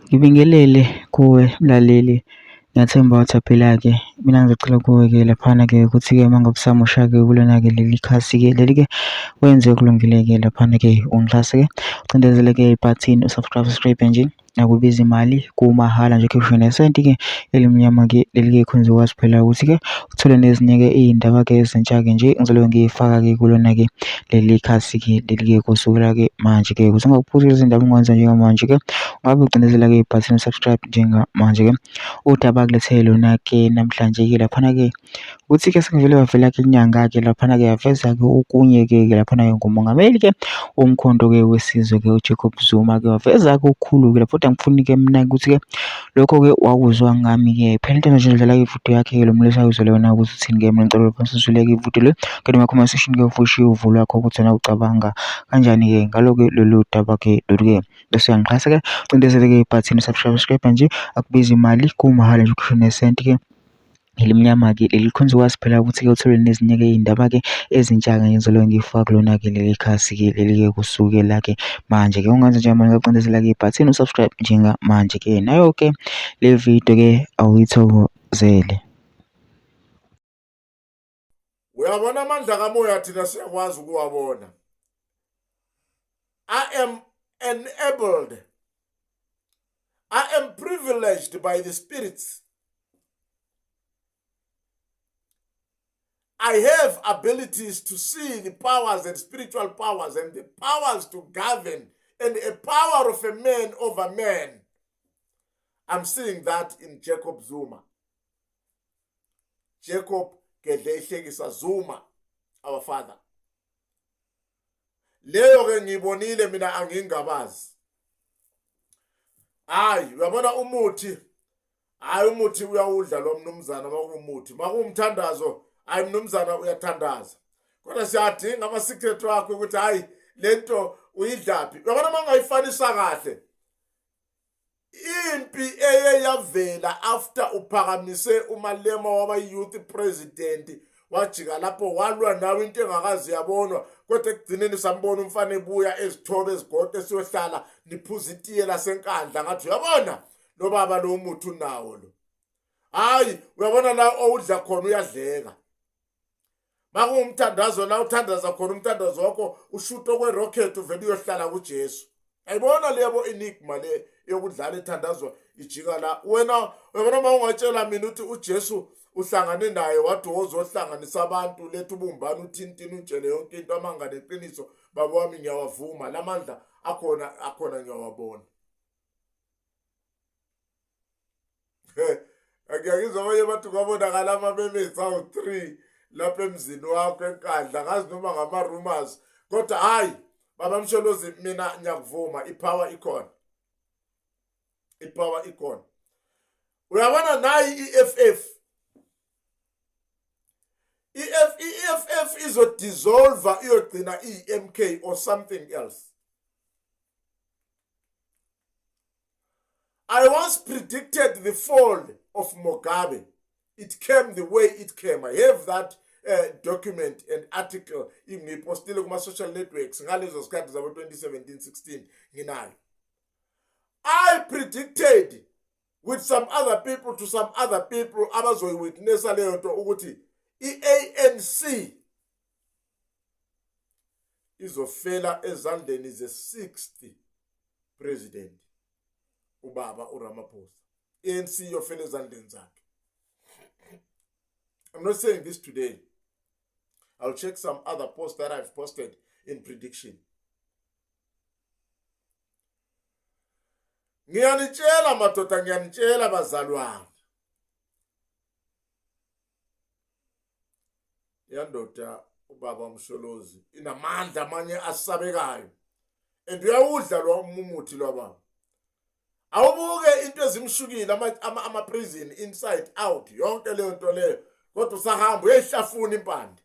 Ngibingelele kuwe mlaleli, ngiyathemba uthaphela-ke. Mina ngizocela kuwe-ke laphana-ke ukuthi-ke uma ngabe usamusha-ke kulona-ke leli khasi-ke leli-ke wenze okulungile-ke laphana-ke ungixhase-ke ucindezele-ke ibhathini usubscribe nje, akubizi imali, kumahhala nje khipha nesenti-ke elimnyama-ke leli-ke khwenza ukwazi phela ukuthi-ke uthole nezinye-ke iy'ndaba-ke ezintsha-ke nje ngizobe ngiyifaka-ke kulona-ke leli khasi-ke leli-ke kusukela-ke manje-ke ukuze ungakuphuzi lezi ndaba ungenza njengamanje-ke ngabe ucindezela-ke ibhathini subscribe njengamanje-ke. Udaba kulethele lona-ke namhlanje-ke laphana-ke ukuthi-ke sekuvele wavela-ke inyanga-ke laphana-ke yaveza-ke okunye-ke laphana-ke ngumongameli-ke womkhonto-ke wesizwe-ke uJacob Zuma-ke waveza-ke okukhulu-ke lapho kodwa angifuni-ke mina ukuthi-ke lokho-ke wakuzwa ngami-ke phela into nje dlala ividiyo yakhe-ke lo mlisa uzwele wena ukuthi uthini-ke mina ngicela phansi sizwele-ke ividiyo le kanti ma-comment section-ke ufushiye uvo lwakho ukuthi wena ucabanga kanjani-ke ngalo-ke lolu daba-ke lolu-ke bese uyangixhasa-ke ucindezele-ke ibhathini subscribe nje akubizi imali kumahhala nje ukhiphe nesenti-ke elimnyama-ke leli khonza ukwazi phela ukuthi-ke uthole nezinye-ke iy'ndaba-ke ezintsha-ke ngizobe ngiyifaka kulona-ke leli khasi-ke leli-ke kusukela-ke manje-ke ungenza njengamanje ngacindezela-ke ibhathini usubscribe njengamanje-ke nayo-ke le video-ke awuyithokozele. Uyabona amandla kamoya thina siyakwazi ukuwabona. I am enabled. I am privileged by the spirits. I have abilities to see the powers and spiritual powers and the powers to govern and a power of a man over man. I'm seeing that in Jacob Zuma. Jacob Gedlehlekisa Zuma, our father. Leyo ke ngibonile mina angingabazi. Hayi, uyabona umuthi. Hayi umuthi uyawudla lo mnumzana makumuthi. Makumthandazo, hayi mnumzana uyathandaza. Kodwa siyadinga ama secret wakho ukuthi hayi lento uyidlaphi. Uyabona mangayifanisa kahle. Impi eyeyavela after uphakamise umalema waba youth president wajika lapho walwa nawe into engakazi yabonwa kodwa ekugcineni sambona umfana ebuya ezithobe ezigodo siyohlala niphuza itiye lasenkandla ngathi uyabona lo baba lo muthi unawo lo. Hayi uyabona la owudla khona uyadleka. Makumthandazo la uthandaza khona umthandazo wakho ushuto kwe rocket uvela uyohlala kuJesu. Ayibona lebo enigma le yokudlala ethandazwa ijika la wena uyabona mawungatshela mina uthi uJesu uhlangane naye wathi wozohlanganisa abantu lethu ubumbana uthintini utshele yonke into amangane eqiniso baba wami ngiyawavuma lamandla akhona ngiyawabona. Akuyakizwa abanye abantu kwabonakala amamemezi awu-3 lapha emzini wakho enkandla ngazi noma ngama-rumors kodwa hayi baba Msholozi mina ngiyakuvuma ipower ikhona. Ipower ikhona. Uyabona nayi iFF. iFF izodissolve iyogcina iMK or something else. I once predicted the fall of Mugabe. It came the way it came. I have that document and article ngipostile kuma social networks ngalezo sikhathi zabo 2017-16 nginayo. I predicted with some other people to some other people abazoyiwitnessa leyo nto ukuthi iANC izofela ezandleni ze-60th president ubaba uRamaphosa. ANC yofela ezandleni zakhe. I'm not saying this today. I'll check some other posts that I've posted in prediction. Ngiyanitshela madoda ngiyanitshela bazalwane. Yandoda ubaba Msholozi inamandla amanye asabekayo. And uyawudla lo umuthi lo baba. Awubuke into ezimshukile ama prison inside out yonke leyo nto leyo. Kodwa usahamba uyehlafuna impande.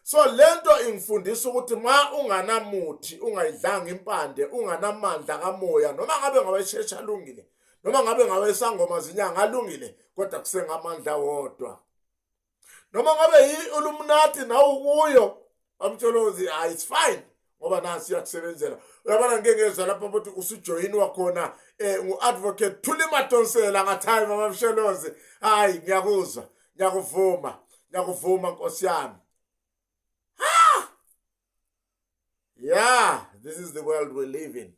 So lento ingifundisa ukuthi ma unganamuthi ungayidlanga impande unganamandla kamoya noma ngabe ngaweshesha alungile noma ngabe ngawesangoma zinyanga alungile kodwa kusengamandla wodwa. Noma ngabe ulumnathi nawo kuyo Msholozi it's fine ngoba nasi yakusebenzela. Uyabona ngeke ngezwe lapha ukuthi usujoin wakhona ngu-advocate Thuli Madonsela ngathaya Mama Msholozi. Hayi ngiyakuzwa, ngiyakuvuma Nkosi yami. Yeah, this is the world we live in.